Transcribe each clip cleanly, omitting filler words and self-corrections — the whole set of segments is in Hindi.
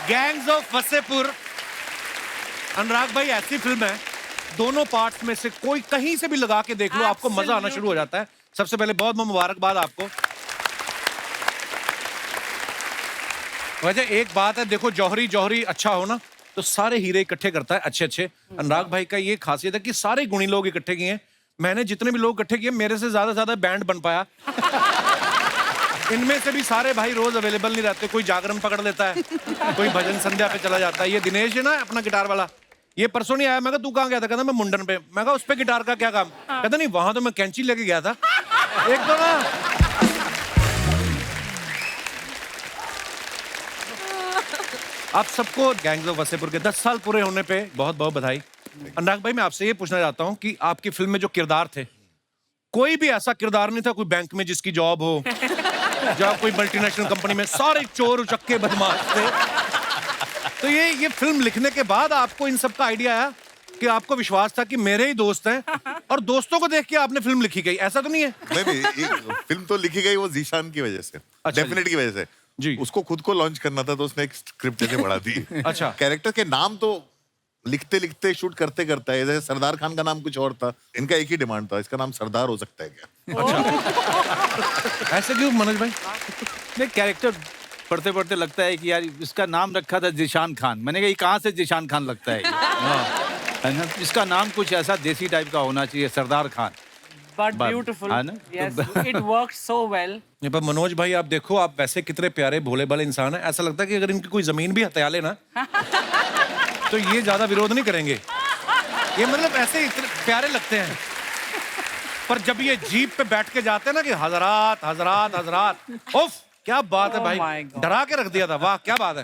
Gangs of Wasseypur. अनुराग भाई ऐसी फिल्म है, दोनों पार्ट्स में से कोई कहीं से भी लगा के देख लो, आपको मजा आना शुरू हो जाता है। सबसे पहले बहुत बहुत मुबारकबाद आपको। वजह एक बात है, देखो जौहरी जौहरी अच्छा हो ना तो सारे हीरे इकट्ठे करता है अच्छे अच्छे। अनुराग भाई का ये खासियत है कि सारे गुणी लोग इकट्ठे किए हैं। मैंने जितने भी लोग इकट्ठे किए, मेरे से ज्यादा बैंड बन पाया। इनमें से भी सारे भाई रोज अवेलेबल नहीं रहते, कोई जागरण पकड़ लेता है, कोई भजन संध्या पे चला जाता है। ये दिनेश है ना अपना गिटार वाला, ये परसों नहीं आया। मैं कहा तू कहाँ गया था? कहता मैं मुंडन पे। मैं कहा उस पे गिटार का क्या काम? कहता नहीं वहां तो मैं कैंची लेके गया था। एक तो ना आप सबको गैंग्स ऑफ वसेपुर के 10 साल पूरे होने पे बहुत बहुत बधाई। अनुराग भाई मैं आपसे ये पूछना चाहता हूँ कि आपकी फिल्म में जो किरदार थे, कोई भी ऐसा किरदार नहीं था कोई बैंक में जिसकी जॉब हो, या कोई मल्टीनेशनल कंपनी में, सारे चोर उचक्के बदमाश थे। तो ये फिल्म लिखने के बाद आपको इन सब का आइडिया आया कि आपको विश्वास था कि मेरे ही दोस्त हैं और दोस्तों को देख के आपने फिल्म लिखी गई, ऐसा तो नहीं है? नहीं, फिल्म तो लिखी गई वो जीशान की वजह से, डेफिनेट की वजह से जी। उसको खुद को लॉन्च करना था तो उसने एक स्क्रिप्ट जैसे बढ़ा दी। अच्छा। कैरेक्टर के नाम तो लिखते लिखते शूट करते करता है। जैसे सरदार खान का नाम कुछ और था, इनका एक ही डिमांड था, इसका नाम सरदार हो सकता है क्या? अच्छा। ऐसे क्यों मनोज भाई? नहीं, कैरेक्टर पढ़ते पढ़ते लगता है कि यार इसका नाम रखा था जिशान खान। मैंने कहा ये कहाँ से जिशान खान लगता है है ना? इसका नाम कुछ ऐसा देसी टाइप का होना चाहिए, सरदार खान। But beautiful. है ना? Yes, it works so well. ये पर मनोज भाई आप देखो, आप वैसे कितने प्यारे भोले भाले इंसान हैं। ऐसा लगता है कि अगर इनकी कोई जमीन भी हत्या ले ना तो ये ज्यादा विरोध नहीं करेंगे। ये मतलब ऐसे इतने प्यारे लगते हैं, पर जब ये जीप पे बैठ के जाते हैं ना कि हजरात हजरात हजरात, उफ क्या बात है Oh भाई, my God. डरा के रख दिया था। वाह क्या बात है।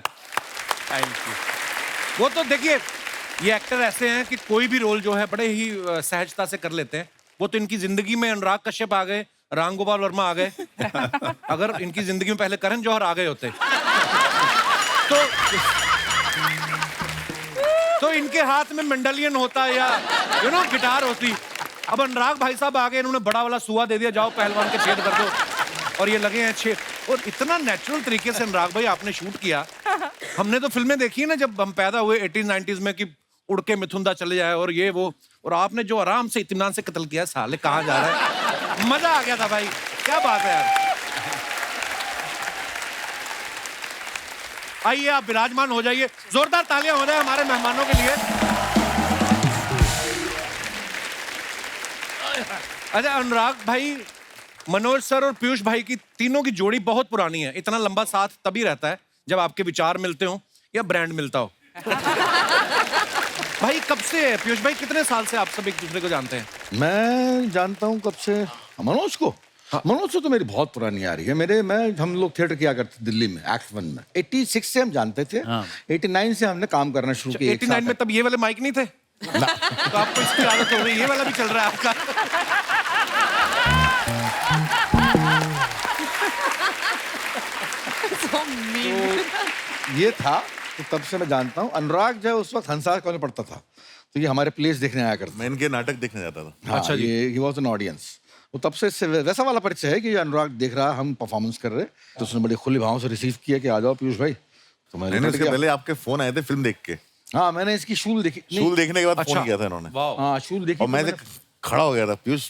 Thank you. वो तो देखिए ये एक्टर ऐसे हैं कि कोई भी रोल जो है बड़े ही सहजता से कर लेते हैं। वो तो इनकी जिंदगी में अनुराग कश्यप आ गए, राम गोपाल वर्मा आ गए। अगर इनकी जिंदगी में पहले करण जौहर आ गए होते तो इनके हाथ में मंडलियन होता या गिटार होती। अब अनुराग भाई साहब आ गए, इन्होंने बड़ा वाला सुआ दे दिया, जाओ पहलवान के छेद कर दो, और ये लगे हैं छेद। और इतना नेचुरल तरीके से अनुराग भाई आपने शूट किया। हमने तो फिल्में देखी है ना जब हम पैदा हुए 80s-90s में कि उड़ के मिथुंदा चले जाए और ये वो, और आपने जो आराम से इत्मीनान से कत्ल किया, साले कहाँ जा रहा है। मजा आ गया था भाई, क्या बात है यार। आइए आप विराजमान हो जाइए, जोरदार तालियां हो जाए हमारे मेहमानों के लिए। अच्छा अनुराग भाई, मनोज सर और पीयूष भाई की तीनों की जोड़ी बहुत पुरानी है। इतना लंबा साथ तभी रहता है जब आपके विचार मिलते हो या ब्रांड मिलता हो। भाई कब से, पीयूष भाई कितने साल से आप सब एक दूसरे को जानते हैं? मैं जानता हूँ कब से मनोज को। मनोज से तो मेरी बहुत पुरानी आ रही है। हम लोग थिएटर किया करते दिल्ली में, एक्ट 1 में। 86 से हम जानते थे। 89 से हमने काम करना शुरू किया। 89 में तब ये वाले माइक नहीं थे तो आपको इसकी आदत हो गई, ये वाला भी चल रहा है आपका। तो ये था, तो तब से मैं जानता हूँ। अनुराग जो है उस वक्त हंसा कॉलेज पढ़ता था, तो ये हमारे प्लेस देखने आया करता। मैं इनके नाटक देखने जाता था। हाँ, अच्छा जी। ये ही वाज एन ऑडियंस। तो तब से इससे वैसा वाला परिचय है कि अनुराग देख रहा, हम परफॉर्मेंस कर रहे, तो उसने बड़े खुले भाव से रिसीव किया कि आ जाओ पीयूष भाई। तो मैंने उसके पहले आपके फोन आए थे फिल्म देख के। हाँ, मैंने इसकी शूल देखी। शूल देखने के बाद अच्छा। फोन किया था इन्होंने। हाँ, शूल देखी। और मैं खड़ा हो गया था। पीयूष,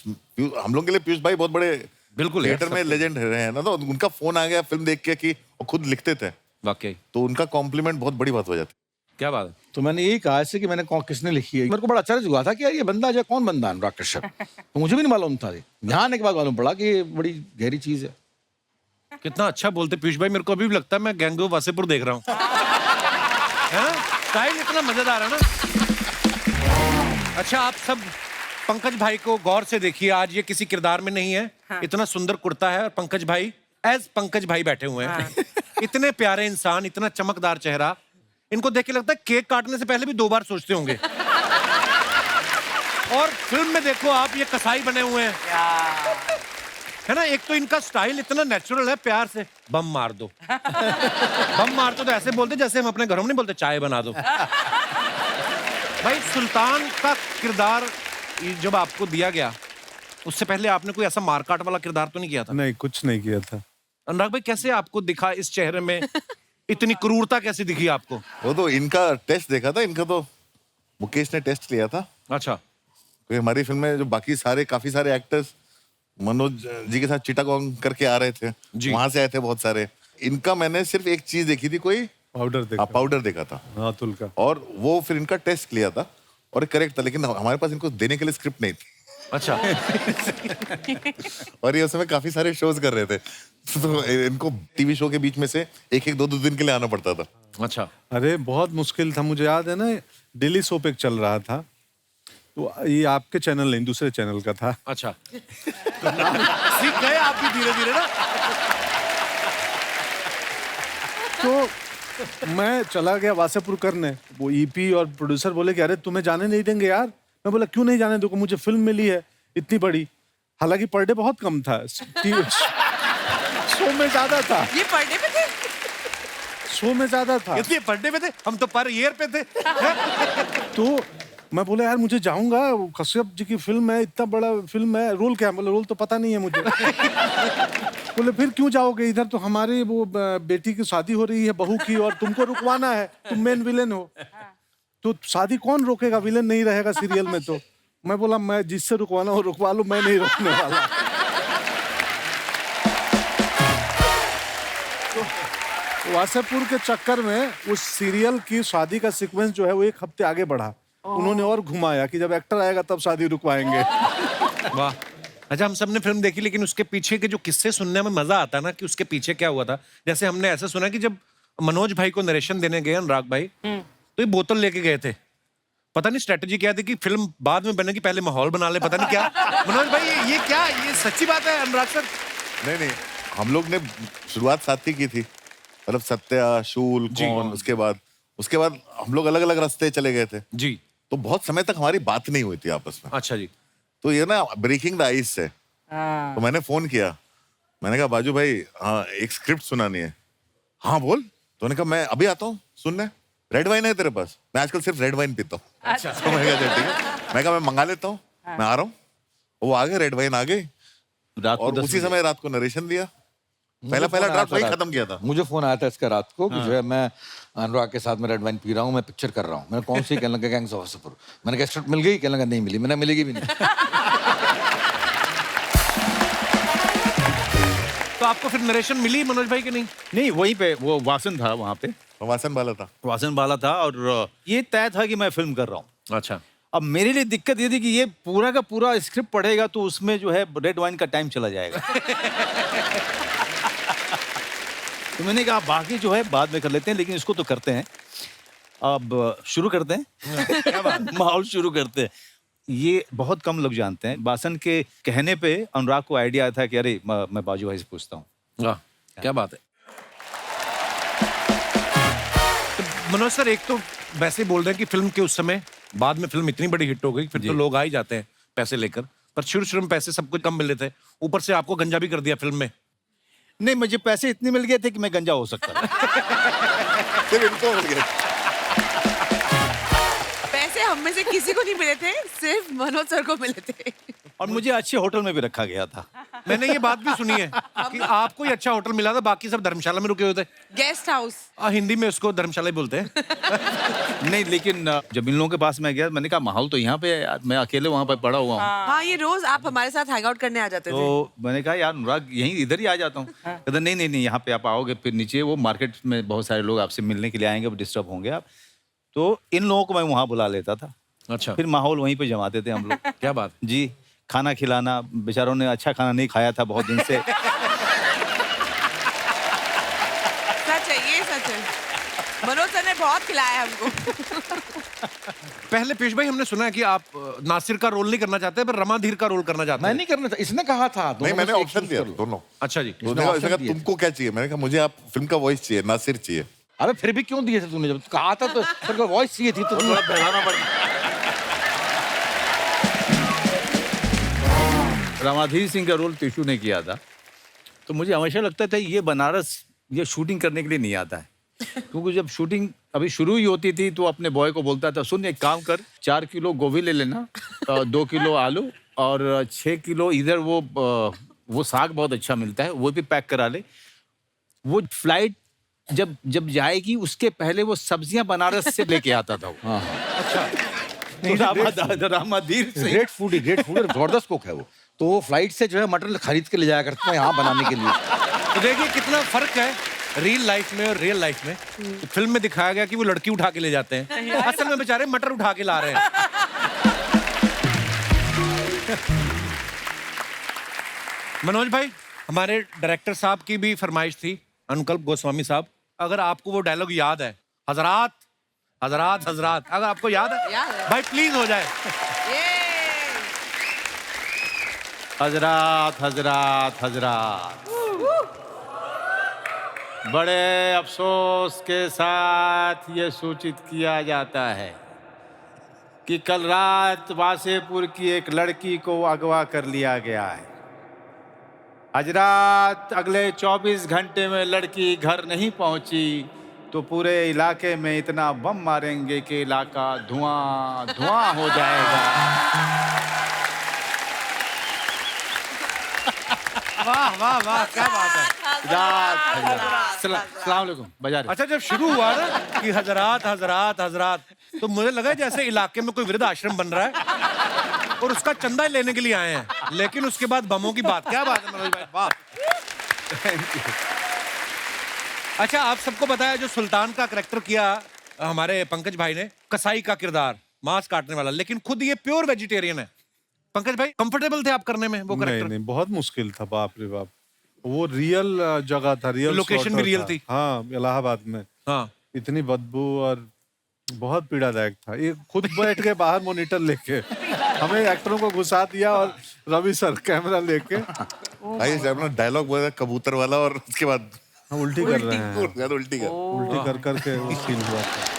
हम लोग के लिए पीयूष भाई बहुत बड़े बिल्कुल थिएटर में लेजेंड रहे हैं ना, तो उनका फोन आ गया फिल्म देख के कि वो खुद लिखते थे, वाकई तो उनका कॉम्प्लीमेंट बहुत बड़ी बात हो जाती। क्या बात है। तो मैंने यही कहा ऐसे कि मैंने किसने लिखी है। मेरे को बड़ा आश्चर्य हुआ था कि यार ये बंदा जो कौन बंदा है अनुराग कश्यप। तो मुझे भी नहीं मालूम था। यहाँ आने के बाद मालूम पड़ा कि ये बड़ी गहरी चीज है। कितना अच्छा बोलते पीयूष भाई, मेरे को अभी भी लगता है मैं गैंग ऑफ वासेपुर देख रहा हूँ। स्टाइल इतना मजेदार है ना। अच्छा आप सब पंकज भाई को गौर से देखिए, आज ये किसी किरदार में नहीं है। इतना सुंदर कुर्ता है और पंकज भाई एज पंकज भाई बैठे हुए हैं। इतने प्यारे इंसान, इतना चमकदार चेहरा, इनको देख के लगता है केक काटने से पहले भी 2 बार सोचते होंगे। और फिल्म में देखो आप ये कसाई बने हुए हैं, है ना। एक तो इनका स्टाइल इतना नेचुरल है, प्यार से बम मार दो। बम मार दो तो ऐसे बोलते जैसे हम अपने घरों में नहीं बोलते चाय बना दो। भाई सुल्तान का किरदार जब आपको दिया गया, उससे पहले आपने कोई ऐसा मारकाट वाला किरदार तो नहीं किया था? नहीं, कुछ नहीं किया था। अनुराग भाई कैसे आपको दिखा इस चेहरे में इतनी क्रूरता कैसे दिखी आपको? वो तो इनका टेस्ट देखा था, इनका तो मुकेश ने टेस्ट लिया था। अच्छा, क्योंकि हमारी फिल्म में जो बाकी सारे काफी सारे एक्टर्स मनोज जी के साथ चिटागोंग करके आ रहे थे, जी। वहां से आए थे बहुत सारे। इनका मैंने सिर्फ एक चीज देखी थी, कोई पाउडर देखा। पाउडर देखा था, हाँ, अतुल का। और वो फिर इनका टेस्ट लिया था और करेक्ट था, लेकिन हमारे पास इनको देने के लिए स्क्रिप्ट नहीं थी। अच्छा। और ये उस समय काफी सारे शोज कर रहे थे, तो इनको टीवी शो के बीच में से एक एक दो दो दिन के लिए आना पड़ता था। अच्छा, अरे बहुत मुश्किल था, मुझे याद है ना, डेली सोप एक चल रहा था, तो ये आपके चैनल नहीं, दूसरे चैनल का था। अच्छा। सीख गए आप भी धीरे धीरे ना। तो मैं चला गया वासेपुर करने, वो ईपी और प्रोड्यूसर बोले कि अरे तुम्हें जाने नहीं देंगे यार। मैं बोला क्यों नहीं जाने दूंगा, मुझे फिल्म मिली है इतनी बड़ी, हालांकि पर डे बहुत कम था, शो में ज्यादा था, ये पर डे पे थे। शो में ज्यादा था। इतने पढ़ने पे थे, हम तो पर ईयर पे थे। तो मैं बोला यार मुझे जाऊंगा, कश्यप जी की फिल्म है, इतना बड़ा फिल्म है, रोल क्या है? बोले रोल तो पता नहीं है मुझे। बोले फिर क्यों जाओगे, इधर तो हमारी वो बेटी की शादी हो रही है बहू की, और तुमको रुकवाना है, तुम मेन विलेन हो, तो शादी कौन रोकेगा, विलेन नहीं रहेगा सीरियल में। तो मैं बोला मैं जिससे रुकवाना हो रुकवा लो, मैं नहीं रोकने वाला। तो वासेपुर के चक्कर में उस सीरियल की शादी का सीक्वेंस जो है वो एक हफ्ते आगे बढ़ा। उन्होंने और घुमाया कि जब एक्टर आएगा तब शादी रुकवाएंगे। वाह। अच्छा, हम सबने फिल्म देखी, लेकिन उसके पीछे के जो किस्से सुनने में मजा आता है ना, कि उसके पीछे क्या हुआ था। जैसे हमने ऐसा सुना कि जब मनोज भाई को नरेशन देने गए अनुराग भाई, तो ये बोतल लेके गए थे। पता नहीं स्ट्रेटेजी क्या थी कि फिल्म बाद में बनेगी, पहले माहौल बना ले, पता नहीं क्या। मनोज भाई ये क्या, ये सच्ची बात है अनुराग सर? नहीं, हम लोग ने शुरुआत साथ ही की थी, मतलब सत्या, शूल, कौन, उसके बाद हम लोग अलग अलग रास्ते चले गए थे। जी। तो बहुत समय तक हमारी बात नहीं हुई थी आपस में। अच्छा जी। तो ये ना ब्रेकिंग द आइस है। तो मैंने फोन किया, मैंने कहा बाजू भाई, हाँ एक स्क्रिप्ट सुनानी है। हाँ बोल। तो उन्होंने कहा मैं अभी आता हूँ सुनने, रेड वाइन है तेरे पास? मैं आजकल सिर्फ रेड वाइन पीता हूँ। अच्छा। तो मैंने कहा ठीक है, मैं कहा मैं मंगा लेता हूँ, मैं आ रहा हूँ। वो आ गए, रेड वाइन आ गई, रात को और 10 उसी बजे। समय रात को नरेशन दिया। पहला ड्राफ्ट वही खत्म किया था। मुझे फोन आया था इसका रात को कि जो है मैं अनुराग के साथ में रेड वाइन पी रहा हूँ, मैं पिक्चर कर रहा हूँ। मैंने कौन सी? कहने लगा गैंग्स ऑफ वासेपुर। मैंने कहा स्क्रिप्ट मिल गई? कहने लगा नहीं मिली। मैंने मिलेगी भी नहीं। तो आपको फिर नरेशन मिली मनोज भाई की? नहीं। नहीं, वहीं पे वो वासन था, वहाँ पे वासन वाला था। वासन वाला था, और ये तय था कि मैं फिल्म कर रहा हूँ। अच्छा। अब मेरे लिए दिक्कत ये थी कि ये पूरा का पूरा स्क्रिप्ट पढ़ेगा तो उसमें जो है रेड वाइन का टाइम चला जाएगा। तो मैंने कहा बाकी जो है बाद में कर लेते हैं, लेकिन इसको तो करते हैं। अब शुरू करते हैं। माहौल शुरू करते हैं। ये बहुत कम लोग जानते हैं, वासन के कहने पे अनुराग को आइडिया आया था कि अरे मैं बाजू भाई से पूछता हूँ। वाह, क्या बात है। तो मनोज सर, एक तो वैसे ही बोल रहे हैं कि फिल्म के उस समय, बाद में फिल्म इतनी बड़ी हिट हो गई, फिर तो लोग आ ही जाते हैं पैसे लेकर, पर शुरू में पैसे सब कुछ कम मिल रहे थे, ऊपर से आपको गंजा भी कर दिया फिल्म में। नहीं, मुझे पैसे इतने मिल गए थे कि मैं गंजा हो सकता था। फिर इनको मिल गया। पैसे हम में से किसी को नहीं मिले थे, सिर्फ मनोज सर को मिले थे। और मुझे अच्छे होटल में भी रखा गया था। मैंने ये बात भी सुनी है कि आपको ही अच्छा होटल मिला था, बाकी सब धर्मशाला में रुके हुए थे। Guest house. हिंदी में उसको धर्मशाला ही बोलते हैं। नहीं, लेकिन जब इन लोगों के पास मैं गया, मैंने कहा माहौल तो यहाँ पे है यार, मैं अकेले वहाँ पे पड़ा हुआ हूँ। हाँ, ये रोज आप हमारे साथ हैंग आउट करने आ जाते थे। तो मैंने कहा यार अनुराग, यहीं इधर ही आ जाता हूँ। कहता नहीं, यहाँ पे आप आओगे, फिर नीचे वो मार्केट में बहुत सारे लोग आपसे मिलने के लिए आएंगे, वो डिस्टर्ब होंगे आप। तो इन लोगों को मैं वहाँ बुला लेता था। अच्छा। फिर माहौल वहीं पे जमाते थे हम लोग। क्या बात जी। खाना खिलाना, बेचारों ने अच्छा खाना नहीं खाया था बहुत दिन से। सच है, ये सच है। मनोज सर ने बहुत खिलाया हमको। पहले पेश भाई, हमने सुना है कि आप नासिर का रोल नहीं करना चाहते, पर रमाधीर का रोल करना चाहते मैं हैं। नहीं करना था, इसने कहा था। दोनों नहीं, में मैंने से एक ऑप्शन चूज दिया कर लो। दोनों। अच्छा जी। उसने कहा तुमको क्या चाहिए? मैंने कहा मुझे आप फिल्म का वॉइस चाहिए, नासिर चाहिए। अरे फिर भी क्यों दिए थे तूने? जब कहा था तो तेरे को वॉइस चाहिए थी तो थोड़ा बहलाना पड़ता। रामाधीर सिंह का रोल टिशू ने किया था, तो मुझे हमेशा लगता था ये बनारस ये शूटिंग करने के लिए नहीं आता है। क्योंकि जब शूटिंग अभी शुरू ही होती थी तो अपने बॉय को बोलता था, सुन एक काम कर, 4 किलो गोभी ले लेना, 2 किलो आलू और 6 किलो इधर वो साग बहुत अच्छा मिलता है, वो भी पैक करा ले। वो फ्लाइट जब जब जाएगी उसके पहले वो सब्जियां बनारस से लेके आता था वो। हाँ हाँ तो रामाधीर से ग्रेट फूड और जबरदस्त कुक है वो। तो वो फ्लाइट से जो है मटर खरीद के ले जाया करते हैं यहाँ बनाने के लिए। तो देखिए कितना फर्क है रियल लाइफ में और रियल लाइफ में। तो फिल्म में दिखाया गया कि वो लड़की उठा के ले जाते हैं, असल में बेचारे मटर उठा के ला रहे हैं। मनोज भाई, हमारे डायरेक्टर साहब की भी फरमाइश थी, अनुकल्प गोस्वामी साहब, अगर आपको वो डायलॉग याद है, हजरात हजरात हजरात, अगर आपको याद याद है है। भाई प्लीज हो जाए। हजरात हजरात हजरात, बड़े अफसोस के साथ ये सूचित किया जाता है कि कल रात वासेपुर की एक लड़की को अगवा कर लिया गया है। हजरात, अगले 24 घंटे में लड़की घर नहीं पहुंची तो पूरे इलाके में इतना बम मारेंगे कि इलाका धुआं धुआं हो जाएगा। वाह वाह वाह, क्या बात है। सलाम अलैकुम बजा रहे। अच्छा, जब शुरू हुआ ना कि हजरात हजरात हजरात, तो मुझे लगा जैसे इलाके में कोई वृद्ध आश्रम बन रहा है और उसका चंदा लेने के लिए आए हैं, लेकिन उसके बाद बमों की बात, क्या बात है मनोज भाई, वाह। अच्छा, आप सबको बताया जो सुल्तान का करैक्टर किया हमारे पंकज भाई ने, कसाई का किरदार, मांस काटने वाला, लेकिन खुद ये प्योर वेजिटेरियन है। पंकज भाई, कंफर्टेबल थे आप करने में वो नहीं करैक्टर? नहीं, बहुत मुश्किल था, बाप रे बाप। वो रियल जगह था, रियल लोकेशन भी slaughter रियल था। थी। हाँ, इलाहाबाद में हाँ, इतनी बदबू और बहुत पीड़ादायक था। ये खुद बैठ के बाहर मॉनिटर लेके हमें एक्टरों को घुसा दिया और रवि सर कैमरा लेके भाई अपना डायलॉग बोला कबूतर वाला और उसके बाद हम उल्टी कर रहे हैं, उल्टी कर। उल्टी कर करके वो सीन हुआ था।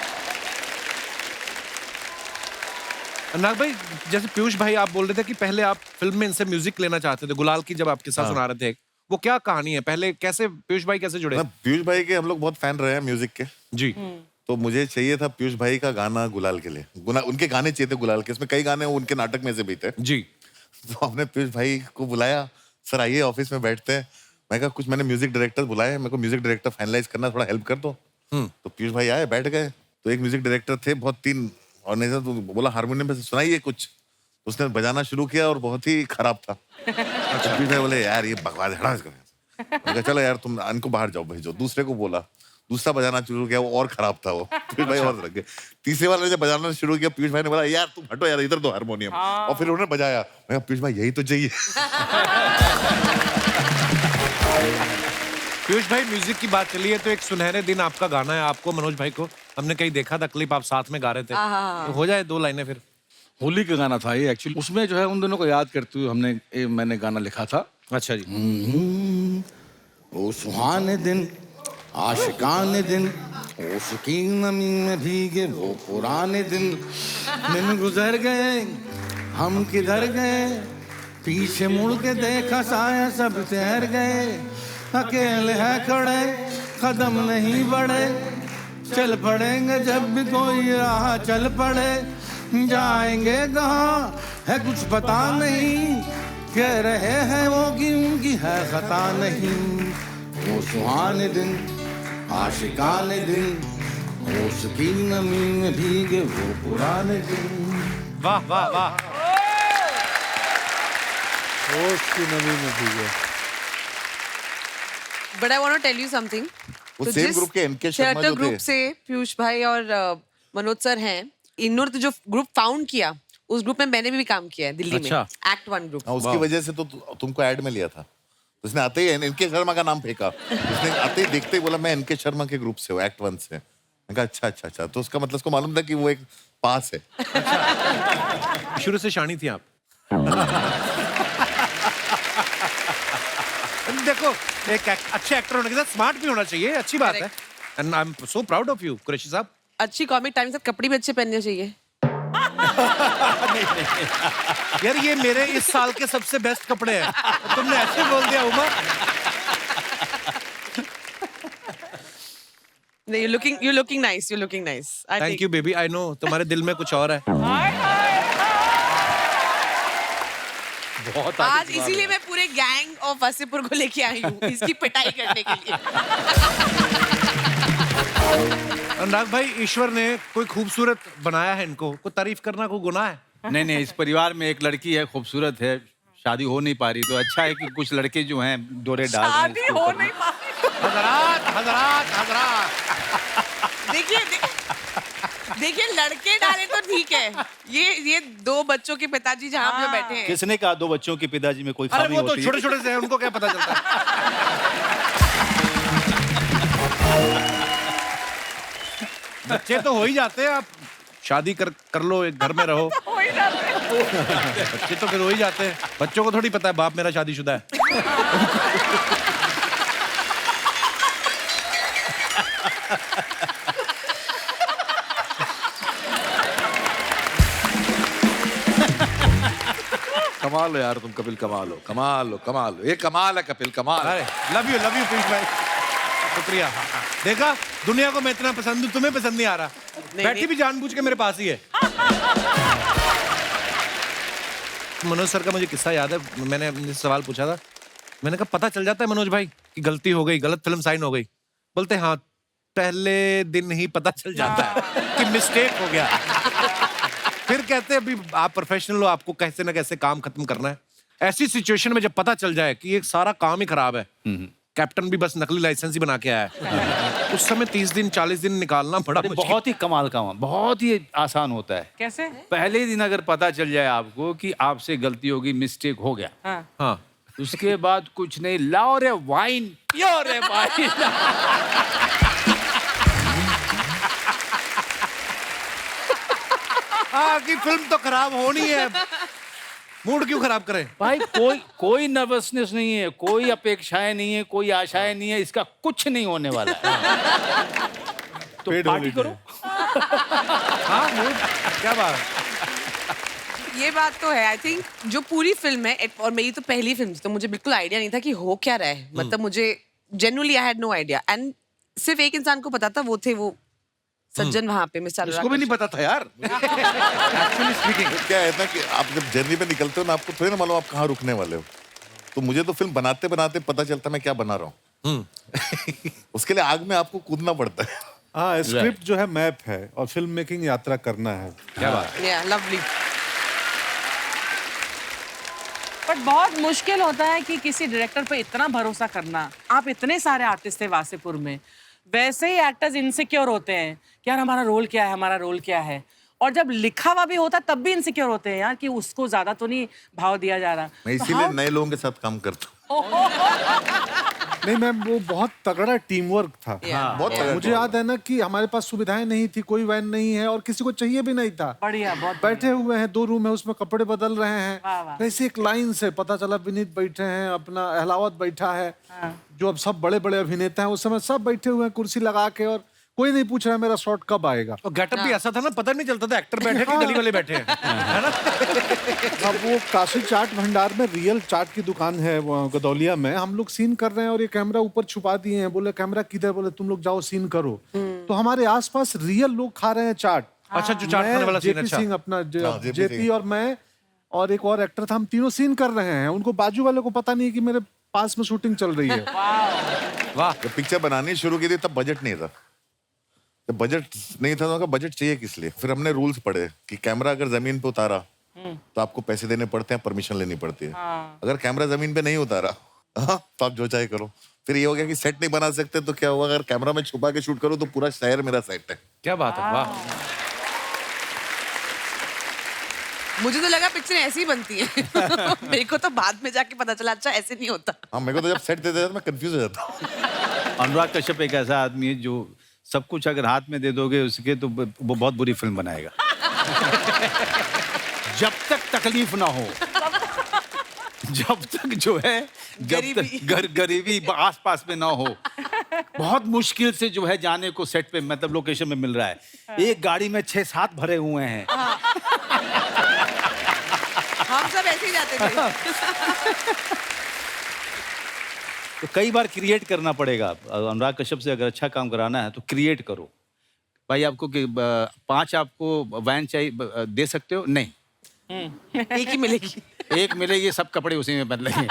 नाग भाई, जैसे पीयूष भाई आप बोल रहे थे कि पहले आप फिल्म में इनसे म्यूजिक लेना चाहते थे, गुलाल की जब आप किस्सा सुना रहे थे, वो क्या कहानी है? पहले कैसे पीयूष भाई कैसे जुड़े? ना, पीयूष भाई के हम लोग बहुत फैन रहे हैं म्यूजिक के, जी, तो मुझे चाहिए था पीयूष भाई का गाना गुलाल के लिए। उनके गाने चाहिए थे गुलाल के, इसमें कई गाने उनके नाटक में से भी थे। जी, तो हमने पीयूष भाई को बुलाया, सर आइए ऑफिस में बैठते हैं। मैं कहा कुछ मैंने म्यूजिक डायरेक्टर बुलाए, मेरे को म्यूजिक डायरेक्टर फाइनलाइज करना, थोड़ा हेल्प कर दो। तो पीयूष भाई आए, बैठ गए। तो एक म्यूजिक डायरेक्टर थे, बहुत तीन, और नहीं तो बोला हारमोनियम पे सुनाइए कुछ। उसने बजाना शुरू किया और बहुत ही खराब था। अच्छा, पीयूष भाई बोले यार ये बकवास है, हटा इसको। मैंने कहा चलो यार तुम इनको बाहर जाओ, भेजो। दूसरे को बोला, दूसरा बजाना शुरू किया, वो और खराब था। वो पीयूष भाई और लग गए। तीसरे वाले ने जब बजाना शुरू किया, पीयूष भाई ने बोला यार तुम हटो यार, इधर दो हारमोनियम। और फिर उन्होंने बजाया। मैं कहा पीयूष भाई यही तो चाहिए। पीयूष भाई, म्यूजिक की बात चली है तो एक सुनहरे दिन आपका गाना है, आपको मनोज भाई को हमने कहीं देखा था, क्लिप आप साथ में गा रहे थे, तो हो जाए 2 लाइनें फिर। होली का गाना था ये एक्चुअली। उसमें जो है उन दोनों को याद करते हुए मैंने गाना लिखा था। अच्छा जी। ओ सुहाने दिन, आशिकाने दिन, ओ सुकी नमी में भीगे वो पुराने दिन गुजर गए, हम किधर गए, पीछे मुड़ के देखा साया सब ठहर गए, अकेले हैं खड़े कदम नहीं बढ़े, चल पड़ेंगे जब भी कोई राह चल पड़े, जाएंगे कहाँ है कुछ पता नहीं, कह रहे हैं वो कि उनकी है खता नहीं। वो सुहाने दिन, आशिकाने दिन, होश की नमी में भीगे वो पुराने दिन। वाह वाह वाह। होश की नमी में भीगे। But I want to tell you something. वो तो सेम जिस ग्रुप के एनके शर्मा थिएटर जो ग्रुप थे। से पीयूष भाई और मनोज सर हैं, इन्होंने तो जो ग्रुप फाउंड किया, उस ग्रुप में मैंने भी काम किया है दिल्ली में, एक्ट 1 ग्रुप। हाँ, उसकी वजह से तो तुमको ऐड में लिया था। उसने आते ही एनके शर्मा का नाम फेंका। उसने आते ही देखते ही बोला मैं एनके शर्मा के ग्रुप से हूँ, एक्ट 1 से। मैंने कहा अच्छा अच्छा अच्छा, तो उसका मतलब उसको मालूम था कि वो एक पास है। शुरू से शानी थी आप। देखो, एक अच्छे एक्टर होने के साथ स्मार्ट भी होना चाहिए, अच्छी बात है। And I am so proud of you Qureshi साहब। अच्छी कॉमिक टाइम से कपड़े भी अच्छे पहनने चाहिए। यार ये मेरे इस साल के सबसे बेस्ट कपड़े हैं, तुमने ऐसे बोल दिया उमा। नहीं, you're looking nice, you're looking nice. Thank you baby, I know तुम्हारे दिल में कुछ और है। बहुत आज इसीलिए मैं पूरे गैंग ऑफ वासेपुर को लेके आई हूँ इसकी पिटाई करने के लिए। अनुराग भाई, ईश्वर ने कोई खूबसूरत बनाया है इनको, कोई तारीफ करना कोई गुनाह है? नहीं, इस परिवार में एक लड़की है, खूबसूरत है, शादी हो नहीं पा रही, तो अच्छा है कि कुछ लड़के जो हैं डोरे डाल रहे हैं शादी इसके हो ऊपर। नहीं पाती। हजरात। देखिए लड़के डाले तो ठीक है, ये 2 बच्चों के पिताजी जहाँ पे बैठे हैं। किसने कहा 2 बच्चों के पिताजी में कोई अरे खामी वो तो होती है? छोटे छोटे से हैं, उनको क्या पता चलता है? बच्चे तो हो ही जाते हैं, आप शादी कर लो, एक घर में रहो, हो ही जाते हैं। बच्चे तो फिर हो ही जाते हैं। बच्चों को थोड़ी पता है बाप मेरा शादीशुदा है। कमाल हो यार तुम कपिल, कमाल हो। ये कमाल है कपिल, कमाल है। अरे लव यू पीयूष भाई, शुक्रिया। देखा, दुनिया को मैं इतना पसंद हूँ, तुम्हें पसंद नहीं आ रहा। बैठी भी जानबूझ के मेरे पास ही है। मनोज सर का मुझे किस्सा याद है, मैंने मुझसे सवाल पूछा था, मैंने कहा पता चल जाता है मनोज भाई कि गलती हो गई, गलत फिल्म साइन हो गई? बोलते हाँ, पहले दिन ही पता चल जाता है कि मिस्टेक हो गया। फिर कहते हैं अभी आप प्रोफेशनल हो, आपको कैसे ना कैसे काम खत्म करना है। ऐसी सिचुएशन में जब पता चल जाए कि ये सारा काम ही खराब है, कैप्टन भी बस नकली लाइसेंस ही बना के आया है, उस समय 30 दिन 40 दिन निकालना बड़ा मुश्किल। बहुत ही कमाल का, बहुत ही आसान होता है। कैसे? पहले दिन अगर पता चल जाए आपको कि आपसे गलती होगी, मिस्टेक हो गया, हाँ। हाँ, उसके बाद कुछ नहीं, लाओ रे वाइन, पियो रे वाइन। हाँ कि फिल्म तो खराब होनी है, मूड क्यों खराब करें? भाई कोई नर्वसनेस नहीं है, कोई अपेक्षाएं नहीं है, कोई आशाएं नहीं है, इसका कुछ नहीं होने वाला है। तो पार्टी करो। हाँ, मूड, क्या बात। ये बात तो है। आई थिंक जो पूरी फिल्म है, और मेरी तो पहली फिल्म थी, तो मुझे बिल्कुल आइडिया नहीं था कि हो क्या रहा है। मतलब मुझे genuinely I had no idea, and सिर्फ एक इंसान को पता था, वो थे वो सज्जन वहां पे, मिस्टर इसको भी नहीं पता था यार। एक्चुअली स्पीकिंग क्या है ना कि आप जब जर्नी पे निकलते हो ना, आपको थोड़ी ना मालूम आप कहाँ रुकने वाले हो। तो मुझे तो फिल्म बनाते बनाते पता चलता मैं क्या बना रहा हूँ। उसके लिए आग में आपको कूदना पड़ता है। हाँ, स्क्रिप्ट जो है मैप है और फिल्म मेकिंग यात्रा करना है। क्या बात। या लवली। बट बहुत मुश्किल होता है कि किसी डायरेक्टर पे इतना भरोसा करना। आप इतने सारे आर्टिस्ट थे वासेपुर में, वैसे ही एक्टर्स इनसिक्योर होते हैं कि यार हमारा रोल क्या है, हमारा रोल क्या है। और जब लिखा हुआ भी होता तब भी इनसिक्योर होते हैं यार कि उसको ज्यादा तो नहीं भाव दिया जा रहा। मैं इसीलिए नए लोगों के साथ काम करता हूँ। नहीं मैम, वो बहुत तगड़ा टीम वर्क था। बहुत तगड़ा मुझे याद है ना कि हमारे पास सुविधाएं नहीं थी, कोई वैन नहीं है और किसी को चाहिए भी नहीं था। बढ़िया, बहुत बैठे हुए हैं, 2 रूम है, उसमें कपड़े बदल रहे हैं। वाह, वाह। वैसे एक लाइन से पता चला विनीत बैठे हैं, अपना अहलावत बैठा है, जो अब सब बड़े बड़े अभिनेता हैं, उस समय सब बैठे हुए हैं कुर्सी लगा के, और कोई नहीं पूछ रहा है मेरा शॉट कब आएगा। और गेटअप भी ऐसा था ना, पता नहीं चलता था एक्टर बैठे कि गली वाले बैठे हैं, है ना? अब वो काशी चाट भंडार में रियल चाट की दुकान है वो गदौलिया में, हम लोग सीन कर रहे हैं और ये कैमरा ऊपर छुपा दिए हैं। बोले कैमरा किधर? बोले तुम लोग जाओ सीन करो। तो हमारे आसपास रियल लोग खा रहे हैं चाट। अच्छा, जो चाट खाने वाला सीन। जेपी अच्छा, सिंह अपना JP जेपी सिंह। और मैं और एक और एक्टर था, हम तीनों सीन कर रहे हैं। उनको बाजू वाले को पता नहीं कि मेरे पास में शूटिंग चल रही है। वाह। जब पिक्चर बनानी शुरू की थी तब बजट नहीं था। जब बजट नहीं था तो बजट चाहिए किस लिए? फिर हमने रूल्स पढ़े कि कैमरा अगर जमीन पे उतारा तो आपको पैसे देने पड़ते हैं, परमिशन लेनी पड़ती है। अगर कैमरा जमीन पे नहीं उतारा तो आप जो चाहे करो। फिर ये हो गया कि सेट नहीं बना सकते, तो क्या होगा? अगर कैमरा में छुपा के शूट करो तो पूरा शहर मेरा सेट है। क्या बात है, वाह। मुझे तो लगा पिक्चर ऐसी ही बनती है। मेरे को तो बाद में जाके पता चला अच्छा ऐसे नहीं होता। हाँ, मेरे को तो जब सेट देते थे तो मैं कंफ्यूज हो जाता हूँ। अनुराग कश्यप एक ऐसा आदमी है जो सब कुछ अगर हाथ में दे दोगे उसके, तो वो बहुत बुरी फिल्म बनाएगा। जब तक तकलीफ ना हो, जब तक जो है, जब तक गरीबी आस पास में ना हो, बहुत मुश्किल से जो है जाने को सेट पे, मतलब लोकेशन में मिल रहा है। एक गाड़ी में 6-7 भरे हुए हैं। हम सब ऐसे ही जाते थे। तो कई बार क्रिएट करना पड़ेगा। अनुराग कश्यप से अगर अच्छा काम कराना है तो क्रिएट करो। भाई आपको 5 आपको वैन चाहिए, दे सकते हो? नहीं, एक ही मिलेगी। एक मिलेगी, सब कपड़े उसी में बदलेंगे।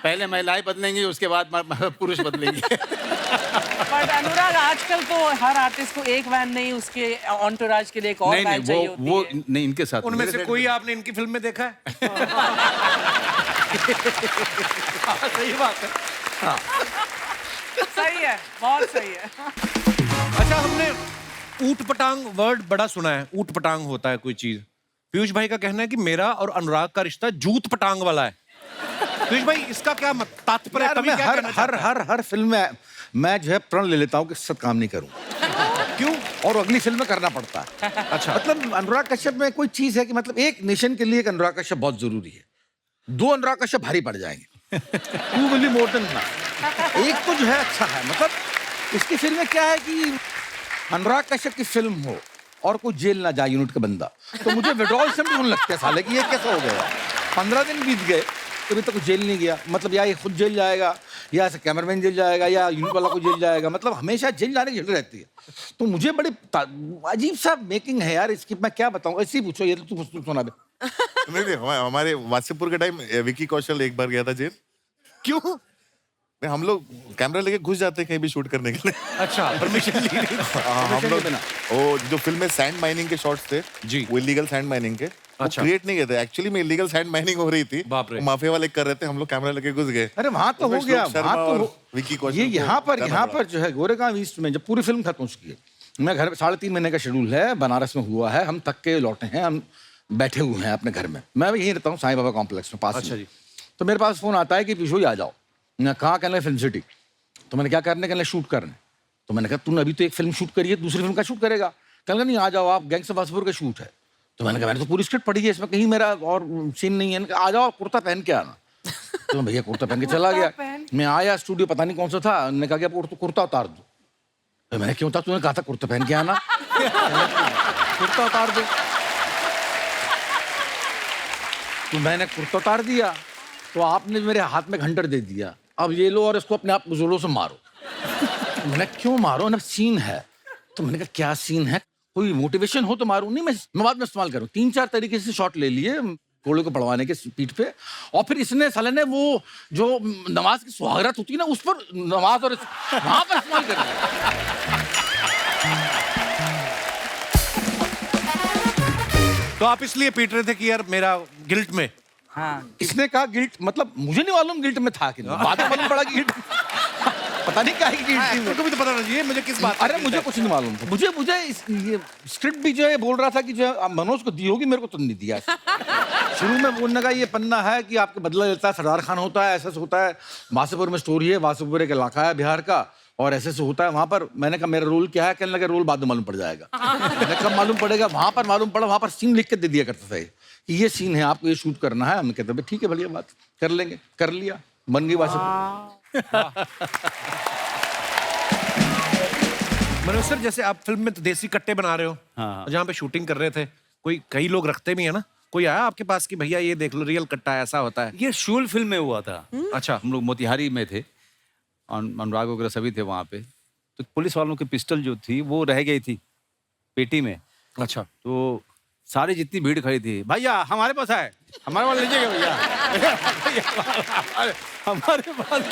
पहले महिलाएं बदलेंगी, उसके बाद पुरुष बदलेंगे। बट अनुराग अनुराग आजकल तो हर आर्टिस्ट को एक वैन नहीं, उसके ऑन्टोराज के लिए एक और नहीं वैन चाहिए नहीं होती वो है। नहीं, इनके साथ उनमें नहीं। से कोई आपने इनकी फिल्म में देखा है? सही बात है। सही है, बहुत सही है। अच्छा, हमने ऊट पटांग वर्ड बड़ा सुना है। ऊट पटांग होता है कोई चीज। पीयूष भाई का कहना है कि मेरा और अनुराग का रिश्ता जूत पटांग वाला है। पीयूष भाई, इसका क्या तात्पर्य? यार, कवि मैं क्या हर कहना हर चाहता है? हर हर फिल्म में मैं जो है प्रण ले लेता हूँ कि सत काम नहीं करूँ। क्यों? और अगली फिल्म में करना पड़ता है। अच्छा, मतलब अनुराग कश्यप में कोई चीज है कि मतलब एक नेशन के लिए एक अनुराग कश्यप बहुत जरूरी है। 2 अनुराग कश्यप भारी पड़ जाएंगे। 2 will be more than enough. एक तो जो है अच्छा है, मतलब इसकी फिल्म में क्या है कि अनुराग कश्यप की फिल्म हो और कोई जेल ना जाए यूनिट का बंदा, तो मुझे विड्रॉल सिम्टम होने लगते हैं साले कि ये कैसा हो गया। 15 दिन बीत गए, अभी तक जेल नहीं गया। मतलब या ये खुद जेल जाएगा, या ऐसे कैमरामैन जेल जाएगा, या यूनिट वाला को जेल जाएगा। मतलब हमेशा जेल जाने की झगड़ रहती है। तो मुझे बड़ी अजीब सा मेकिंग है यार इसकी। मैं क्या बताऊं, ऐसे ही पूछो, ये तो तू सुना दे। नहीं, हमारे वासेपुर के टाइम विकी कौशल एक बार गया था जेल। क्यों? नहीं, हम लोग कैमरा लेके घुस जाते हैं कहीं भी शूट करने के लिए। अच्छा, परमिशन ली नहीं। हम लोग वो जो फिल्म में सैंड माइनिंग के शॉट्स थे जी। वो इलीगल सैंड माइनिंग के अच्छा। क्रिएट नहीं किए थे। एक्चुअली में इलीगल सैंड माइनिंग हो रही थी। बाप रे। वो माफिया वाले कर रहे थे, हम लोग कैमरा लेके घुस गए। अरे वहां तो उसमें हो गया, श्लोक शर्मा वहां तो और हो। विकी कौशल ये को यहाँ जाना पर जो है गोरेगांव ईस्ट में जब पूरी फिल्म खत्म हो चुकी है, मैं घर 3.5 महीने का शेड्यूल है, बनारस में हुआ है, हम थक के लौटे हैं, हम बैठे हुए हैं अपने घर में। मैं यहीं रहता हूँ साईं बाबा कॉम्प्लेक्स में पास। अच्छा में। जी। तो मेरे पास फोन आता है कि पिछोई आ जाओ। मैं कहाँ? कहने फिल्म सिटी। तो मैंने क्या करने? कहने शूट करने। तो मैंने कहा तूने अभी तो एक फिल्म शूट करी है, दूसरी फिल्म का शूट करेगा? कहने नहीं, आ जाओ आप, गैंग्स ऑफ वासेपुर का शूट है। तो मैंने कहा मैंने तो पूरी स्क्रिप्ट पढ़ी है, इसमें कहीं मेरा और सीन नहीं है। आ जाओ, कुर्ता पहन के आना। तो भैया कुर्ता पहन के चला गया। मैं आया स्टूडियो, पता नहीं कौन सा था, उन्होंने कहा कि आप कुर्ता उतार दो। तो मैंने क्यों था? तूने कहा था कुर्ता पहन के आना। कुर्ता उतार दो। तो मैंने कुर्ता उतार दिया, तो आपने मेरे हाथ में घंटर दे दिया, अब ये लो और इसको अपने आप जोरों से मारो। मैंने क्यों मारो ना, सीन है। तो मैंने कहा क्या सीन है, कोई मोटिवेशन हो तो मारूं। नहीं, मैं बाद में इस्तेमाल करूं। 3-4 तरीके से शॉट ले लिए घोड़े को पड़वाने के पीठ पे, और फिर इसने साले ने वो जो नमाज की सुहागरात होती है ना, उस पर नमाज और वहां पर इस्तेमाल कर दिया। तो आप इसलिए पीट रहे थे कि यार मेरा गिल्ट में? हाँ, इसने कहा गिल्ट, मतलब मुझे नहीं मालूम गिल्ट में था कि नहीं, बाद में मालूम पड़ा कि गिल्ट पता नहीं क्या है कि गिल्ट थी। तुमको भी तो पता होना चाहिए मुझे किस बात का अरे guilt मुझे है। कुछ नहीं मालूम था। मुझे ये स्क्रिप्ट भी जो है बोल रहा था कि जो है मनोज को दी होगी, मेरे को तो नहीं दिया। शुरू में बोलने का ये पन्ना है कि आपके बदला लेता है, सरदार खान होता है, ऐसा होता है, वासेपुर में स्टोरी है, वासेपुर एक इलाका है बिहार का, और ऐसे से होता है वहां पर। मैंने कहा मेरा रोल क्या है? कहने लगा रोल बाद में मालूम पड़ जाएगा। मैंने कब मालूम पड़ेगा? वहां पर मालूम पड़ा। वहां पर सीन लिख के दे दिया करता था कि ये सीन है, आपको ये शूट करना है। हम कहते ठीक है बढ़िया बात, कर लेंगे। कर लिया, बन गई वासेपुर। मनोज सर, जैसे आप फिल्म में तो देसी कट्टे बना रहे हो, हाँ। जहाँ पे शूटिंग कर रहे थे, कई लोग रखते भी है ना, कोई आया आपके पास कि भैया ये देख लो रियल कट्टा ऐसा होता है? ये शूल फिल्म में हुआ था। अच्छा। हम लोग मोतिहारी में थे, अनुराग वगैरह सभी थे वहाँ पे। तो पुलिस वालों की पिस्टल जो थी वो रह गई थी पेटी में। अच्छा। तो सारी जितनी भीड़ खड़ी थी, भैया हमारे पास है, हमारे पास लीजिएगा भैया। हमारे पास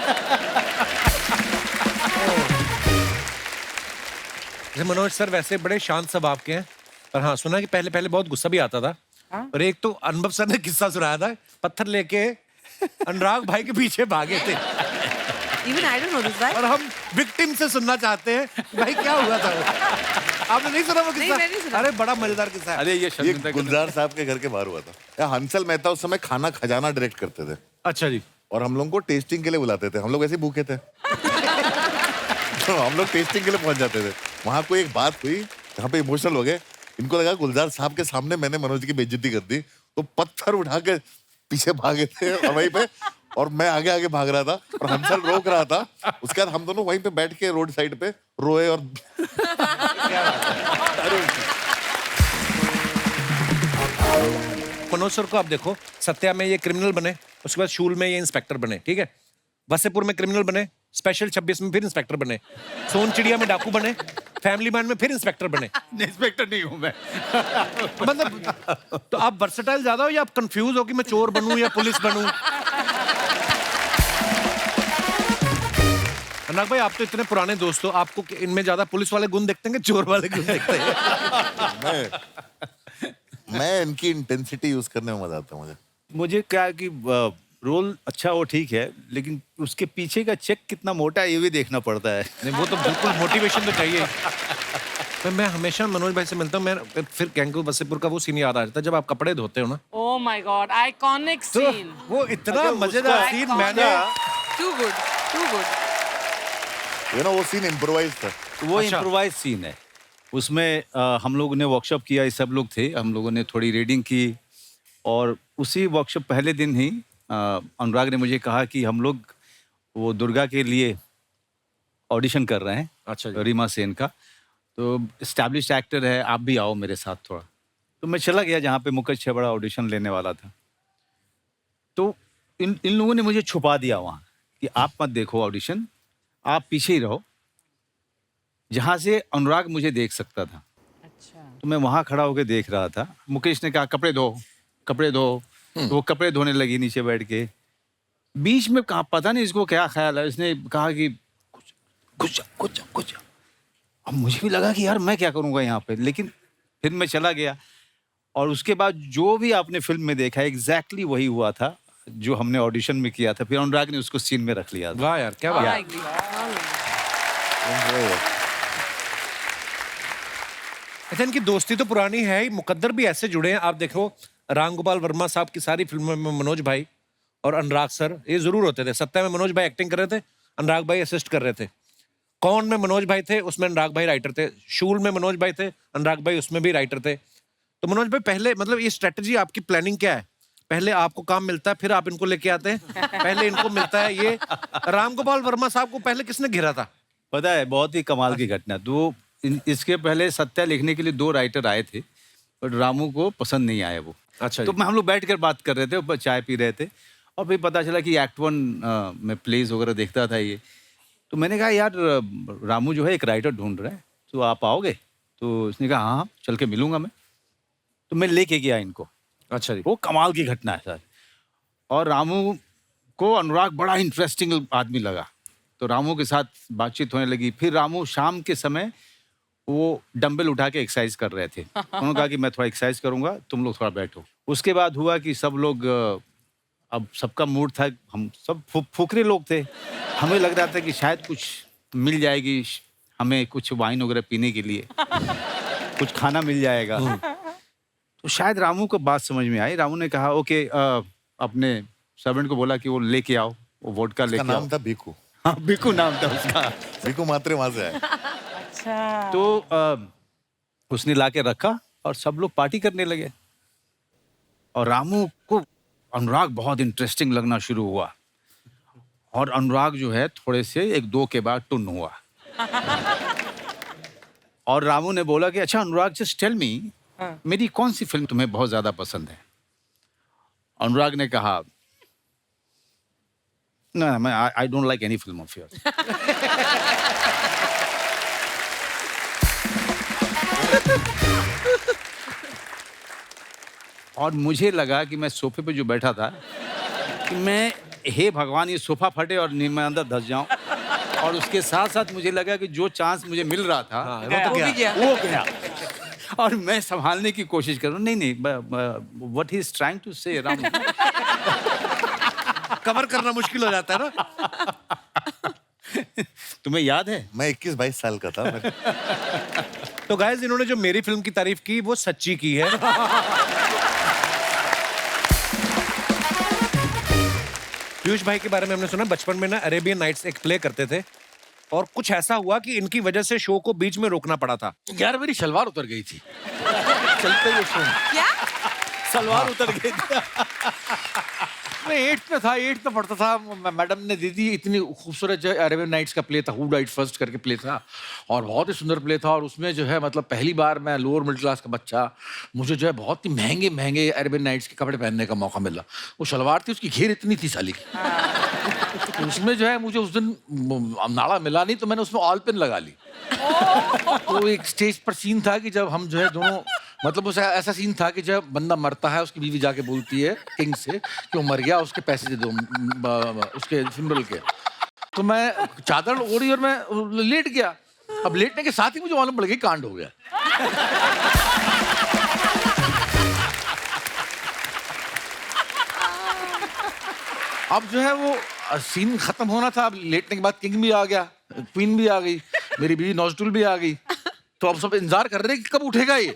जैसे मनोज सर वैसे बड़े शांत स्वभाव के हैं, पर हाँ सुना कि पहले पहले बहुत गुस्सा भी आता था। और एक तो अनुभव सर ने किस्सा सुनाया था, पत्थर लेके अनुराग भाई के पीछे भागे थे। Even I don't know this guy. और हम विक्टिम से सुनना चाहते हैं भाई क्या हुआ था वो? आपने नहीं सुना वो नहीं, किस्सा? मैंने नहीं सुना। अरे बड़ा मजेदार किस्सा है। अरे ये ये शर्मिंदा गुलजार साहब के घर के बाहर हुआ था। या हंसल मेहता उस समय खाना खजाना डायरेक्ट करते थे, अच्छा जी। और हम लोग को टेस्टिंग के लिए बुलाते थे। हम लोग ऐसे ही भूखे थे। तो हम लोग टेस्टिंग के लिए पहुंच जाते थे। वहां कोई एक बात हुई जहाँ पे इमोशनल हो गए। इनको लगा गुलजार साहब के सामने मैंने मनोज की बेइज्जती कर दी, तो पत्थर उठा के पीछे भागे थे और वहीं पे, और मैं आगे आगे भाग रहा था और हंसल रोक रहा था। उसके बाद हम दोनों वहीं पे बैठ के रोड साइड पे रोए। और मनोज सर को आप देखो, सत्या में ये क्रिमिनल बने, उसके बाद शूल में ये इंस्पेक्टर बने, ठीक है। वसेपुर में क्रिमिनल बने, स्पेशल 26 में फिर इंस्पेक्टर बने, सोन चिड़िया में डाकू बने, फैमिली मैन में फिर इंस्पेक्टर बने। इंस्पेक्टर नहीं हूँ मैं। मतलब तो आप वर्सेटाइल ज्यादा हो या आप कंफ्यूज हो कि मैं चोर बनूं या पुलिस बनूं? अनुराग भाई, आप तो इतने पुराने दोस्त हो, आपको इनमें ज्यादा पुलिस वाले गुण दिखते हैं कि चोर वाले गुण दिखते हैं? मैं इनकी इंटेंसिटी यूज करने में मजा आता है मुझे। मुझे क्या है कि रोल अच्छा हो ठीक है, लेकिन उसके पीछे का चेक कितना मोटा है ये भी देखना पड़ता है। नहीं, वो तो बिल्कुल मोटिवेशन तो चाहिए। मैं हमेशा मनोज भाई से मिलता हूँ, मैं फिर गैंगो वसेपुर का वो सीन याद आ जाता है जब आप कपड़े धोते हो ना, Oh my God, iconic तो scene. वो इतना मजेदार सीन मैंने Too good, too good. वो सीन इम्प्रोवाइज था। वो अच्छा। इम्प्रोवाइज सीन है। उसमें हम लोगों ने वर्कशॉप किया, ये सब लोग थे, हम लोगों ने थोड़ी रीडिंग की और उसी वर्कशॉप पहले दिन ही अनुराग ने मुझे कहा कि हम लोग वो दुर्गा के लिए ऑडिशन कर रहे हैं। अच्छा जी। रीमा सेन का, तो एस्टैब्लिश्ड एक्टर है, आप भी आओ मेरे साथ थोड़ा। तो मैं चला गया जहाँ पे मुकेश छबड़ा ऑडिशन लेने वाला था। तो इन लोगों ने मुझे छुपा दिया वहाँ कि आप मत देखो ऑडिशन, आप पीछे ही रहो, जहाँ से अनुराग मुझे देख सकता था। अच्छा। तो मैं वहाँ खड़ा होकर देख रहा था। मुकेश ने कहा कपड़े धो, कपड़े धो। तो वो कपड़े धोने लगी नीचे बैठ के। बीच में कहा, पता नहीं इसको क्या ख्याल है, इसने कहा कि कुछ। अब मुझे भी लगा कि यार मैं क्या करूँगा यहाँ पे, लेकिन फिर मैं चला गया। और उसके बाद जो भी आपने फिल्म में देखा एग्जैक्टली वही हुआ था जो हमने ऑडिशन में किया था। फिर अनुराग ने उसको सीन में रख लिया था। वाह यार, क्या I बात। agree. अच्छा, इनकी दोस्ती तो पुरानी है ही, मुकद्दर भी ऐसे जुड़े हैं। आप देखो, राम गोपाल वर्मा साहब की सारी फिल्मों में मनोज भाई और अनुराग सर ये जरूर होते थे। सत्या में मनोज भाई एक्टिंग कर रहे थे, अनुराग भाई असिस्ट कर रहे थे। कौन में मनोज भाई थे, उसमें अनुराग भाई राइटर थे। शूल में मनोज भाई थे, अनुराग भाई उसमें भी राइटर थे। तो मनोज भाई, पहले मतलब ये स्ट्रेटजी आपकी प्लानिंग क्या है? पहले आपको काम मिलता है, फिर आप इनको लेके आते हैं, पहले इनको मिलता है। ये राम गोपाल वर्मा साहब को पहले किसने घेरा था? पता है, बहुत ही कमाल की घटना। तो इसके पहले सत्या लिखने के लिए 2 राइटर आए थे, बट रामू को पसंद नहीं आया वो। अच्छा तो हम लोग बैठ कर बात कर रहे थे, ऊपर चाय पी रहे थे, और फिर पता चला कि एक्ट 1 में प्लेज वगैरह देखता था ये। तो मैंने कहा यार रामू जो है एक राइटर ढूंढ रहा है, तो आप आओगे? तो उसने कहा हाँ चल के मिलूंगा मैं। तो मैं लेके गया इनको। अच्छा जी। वो कमाल की घटना है सर। और रामू को अनुराग बड़ा इंटरेस्टिंग आदमी लगा, तो रामू के साथ बातचीत होने लगी। फिर रामू शाम के समय वो डंबल उठा के एक्सरसाइज कर रहे थे। उन्होंने कहा कि मैं थोड़ा एक्सरसाइज करूंगा, तुम लोग थोड़ा बैठो। उसके बाद हुआ कि सब लोग, अब सबका मूड था, हम सब फुकरे लोग थे, हमें लग रहा था कि शायद कुछ मिल जाएगी हमें, कुछ वाइन वगैरह पीने के लिए, कुछ खाना मिल जाएगा। तो शायद रामू को बात समझ में आई। रामू ने कहा ओके, अपने सर्वेंट को बोला कि वो लेके आओ, वो वोडका उसका लेके आओ। नाम था भीखू। हाँ, बिकू नाम था उसका। भीखू मात्रे वहां से आए। अच्छा। तो उसने लाके रखा और सब लोग पार्टी करने लगे। और रामू को अनुराग बहुत इंटरेस्टिंग लगना शुरू हुआ, और अनुराग जो है थोड़े से 1-2 के बाद टुन हुआ। और रामू ने बोला कि अच्छा अनुराग, जस्ट टेल मी, मेरी कौन सी फिल्म तुम्हें बहुत ज्यादा पसंद है? अनुराग ने कहा no, I don't like any film of yours. और मुझे लगा कि मैं सोफे पे जो बैठा था कि मैं, हे भगवान, ये सोफा फटे और मैं अंदर धंस जाऊं। और उसके साथ साथ मुझे लगा कि जो चांस मुझे मिल रहा था वो गया। और मैं संभालने की कोशिश कर रहा हूँ, नहीं, what he is trying to say, Ram. Cover करना मुश्किल हो जाता है ना। तुम्हें याद है? मैं 21-22 साल का था। तो गाइस, इन्होंने जो मेरी फिल्म की तारीफ की वो सच्ची की है। पीयूष भाई के बारे में हमने सुना, बचपन में ना अरेबियन नाइट्स एक प्ले करते थे, और कुछ ऐसा हुआ कि इनकी वजह से शो को बीच में रोकना पड़ा था। यार मेरी शलवार उतर गई थी चलते हुए शो। क्या? सलवार उतर गई थी। मैं 8th में था, 8th में पढ़ता था। मैडम ने दी थी, इतनी खूबसूरत जो अरेबियन नाइट्स का प्ले था, हु डाइड फर्स्ट करके प्ले था, और बहुत ही सुंदर प्ले था। और उसमें जो है मतलब पहली बार मैं लोअर मिडिल क्लास का बच्चा, मुझे जो है बहुत ही महंगे महंगे अरेबियन नाइट्स के कपड़े पहनने का मौका मिला। वो शलवार थी, उसकी घेर इतनी थी साली की। तो उसमें जो है मुझे उस दिन नाड़ा मिला नहीं, तो मैंने उसमें ऑल पेन लगा ली। तो एक स्टेज पर सीन था कि जब हम जो है दोनों, मतलब उस ऐसा सीन था कि जब बंदा मरता है, उसकी बीवी जाके बोलती है किंग से कि वो मर गया, उसके पैसे दे दो उसके फ्यूनरल के। तो मैं चादर ओढ़ी और मैं लेट गया। अब लेटने के साथ ही मुझे मालूम पड़ गया कि कांड हो गया। अब जो है वो सीन खत्म होना था। अब लेटने के बाद किंग भी आ गया, क्वीन भी आ गई, मेरी बीवी नौजटुल भी आ गई। तो अब सब इंतजार कर रहे हैं कि कब उठेगा ये।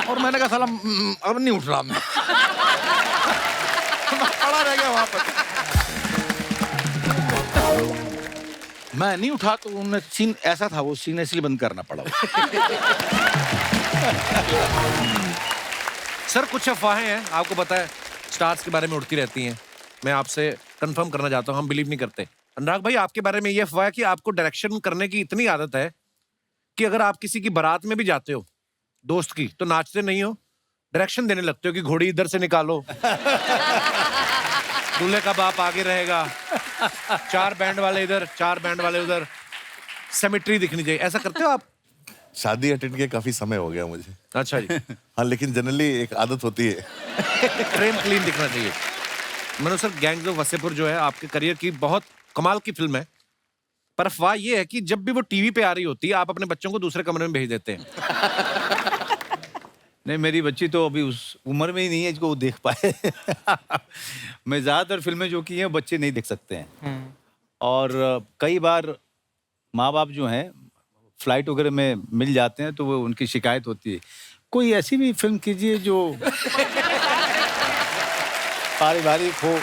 और मैंने कहा साला अब नहीं उठ रहा मैं खड़ा रह गया वहां पर। मैं नहीं उठा तो उन्हें सीन ऐसा था, वो सीन इसलिए बंद करना पड़ा। सर कुछ अफवाहें हैं, आपको पता है स्टार्स के बारे में उड़ती रहती हैं। मैं आपसे कंफर्म करना चाहता हूं, हम बिलीव नहीं करते। अनुराग भाई, आपके बारे में ये अफवाह है कि आपको डायरेक्शन करने की इतनी आदत है कि अगर आप किसी की बारात में भी जाते हो दोस्त की, तो नाचते नहीं हो, डायरेक्शन देने लगते हो कि घोड़ी इधर से निकालो, दूल्हे का बाप आगे रहेगा, 4 बैंड वाले इधर, 4 बैंड वाले उधर, सेमेट्री दिखनी चाहिए। ऐसा करते हो आप? शादी अटेंड किए काफी समय हो गया मुझे। अच्छा जी। हाँ, लेकिन जनरली एक आदत होती है। फ्रेम क्लीन दिखना चाहिए। Manoj sir, gangs of Wasseypur जो है आपके करियर की बहुत कमाल की फिल्म है, पर अफवाह ये है कि जब भी वो टीवी पे आ रही होती है आप अपने बच्चों को दूसरे कमरे में भेज देते हैं। नहीं, मेरी बच्ची तो अभी उस उम्र में ही नहीं है जिसको वो देख पाए। मैं ज़्यादातर फिल्में जो की हैं बच्चे नहीं देख सकते हैं। और कई बार माँ बाप जो हैं फ्लाइट वगैरह में मिल जाते हैं तो वो उनकी शिकायत होती है, कोई ऐसी भी फिल्म कीजिए जो पारिवारिक हो।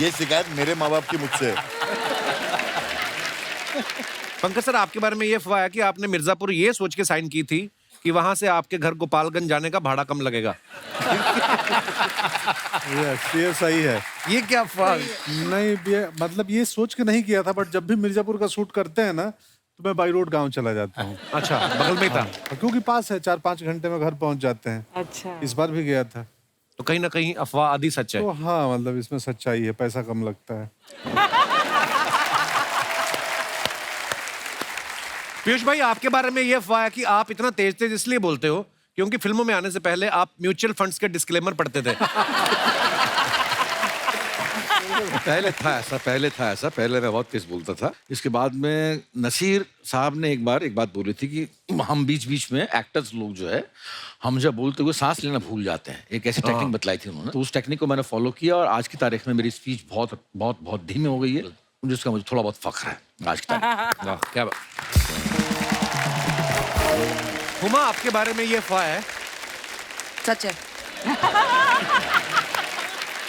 ये शिकायत मेरे माँ बाप की मुझसे है। पंकज सर, आपके बारे में ये अफवाह है कि आपने मिर्जापुर ये सोच के साइन की थी कि वहां से आपके घर गोपालगंज जाने का भाड़ा कम लगेगा। ये सही है। ये क्या अफवाह? नहीं, ये मतलब ये सोच के नहीं किया था, बट जब भी मिर्जापुर का शूट करते हैं ना तो मैं बाई रोड गाँव चला जाता हूँ। अच्छा, बगल में ही था। क्योंकि पास है, 4-5 घंटे में घर पहुंच जाते हैं। अच्छा। इस बार भी गया था। तो कहीं ना कहीं अफवाह आधी सच है। तो हाँ, मतलब इसमें सच्चाई है, पैसा कम लगता है। पीयूष भाई, आपके बारे में ये अफवाह है कि आप इतना तेज तेज इसलिए बोलते हो क्योंकि फिल्मों में आने से पहले आप म्यूचुअल फंड्स के डिस्क्लेमर पढ़ते थे। पहले था ऐसा, पहले मैं बहुत तेज बोलता था। इसके बाद में नसीर साहब ने एक बात बोली थी कि हम बीच बीच में एक्टर्स लोग जो है, हम जब बोलते हुए सांस लेना भूल जाते हैं। एक ऐसी टेक्निक बतलाई थी उन्होंने, तो उस टेक्निक को मैंने फॉलो किया और आज की तारीख में मेरी स्पीच बहुत बहुत बहुत धीमी हो गई है, जिसका मुझे थोड़ा बहुत फख्र है आज की तारीख। वाह, क्या बात। हुमा, आपके बारे में ये अफवाह है सच है।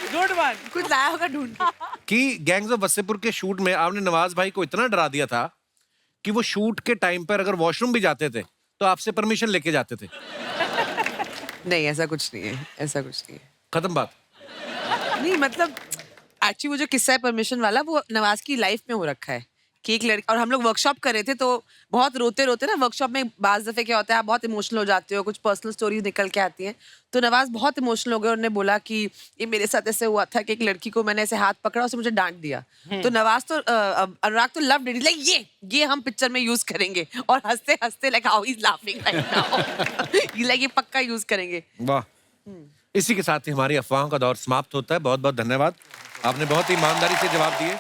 Good one. कुछ लाया होगा ढूंढ के। कि गैंग्स ऑफ वसेपुर के शूट में आपने नवाज भाई को इतना डरा दिया था कि वो शूट के टाइम पर अगर वॉशरूम भी जाते थे तो आपसे परमिशन लेके जाते थे। नहीं, ऐसा कुछ नहीं है, ऐसा कुछ नहीं है। खत्म बात। नहीं, मतलब एक्चुअली वो जो किस्सा है परमिशन वाला, वो नवाज की लाइफ में हो रखा है कि एक लड़की, और हम लोग वर्कशॉप कर रहे थे तो बहुत रोते रोते ना, वर्कशॉप में बाज दफे क्या होता है, आप बहुत इमोशनल हो जाते हो, कुछ पर्सनल स्टोरीज निकल के आती हैं। तो नवाज बहुत इमोशनल हो गए और उन्होंने बोला कि ये मेरे साथ ऐसे हुआ था कि एक लड़की को मैंने ऐसे हाथ पकड़ा, उसने मुझे डांट दिया। तो नवाज तो अनुराग तो लव डिड, लाइक ये हम पिक्चर में यूज करेंगे, और हंसते हंसते like how he is laughing right now, like ये पक्का यूज करेंगे। वाह। इसी के साथ ही हमारी अफवाहों का दौर समाप्त होता है। बहुत बहुत धन्यवाद, आपने बहुत ही ईमानदारी से जवाब दिए।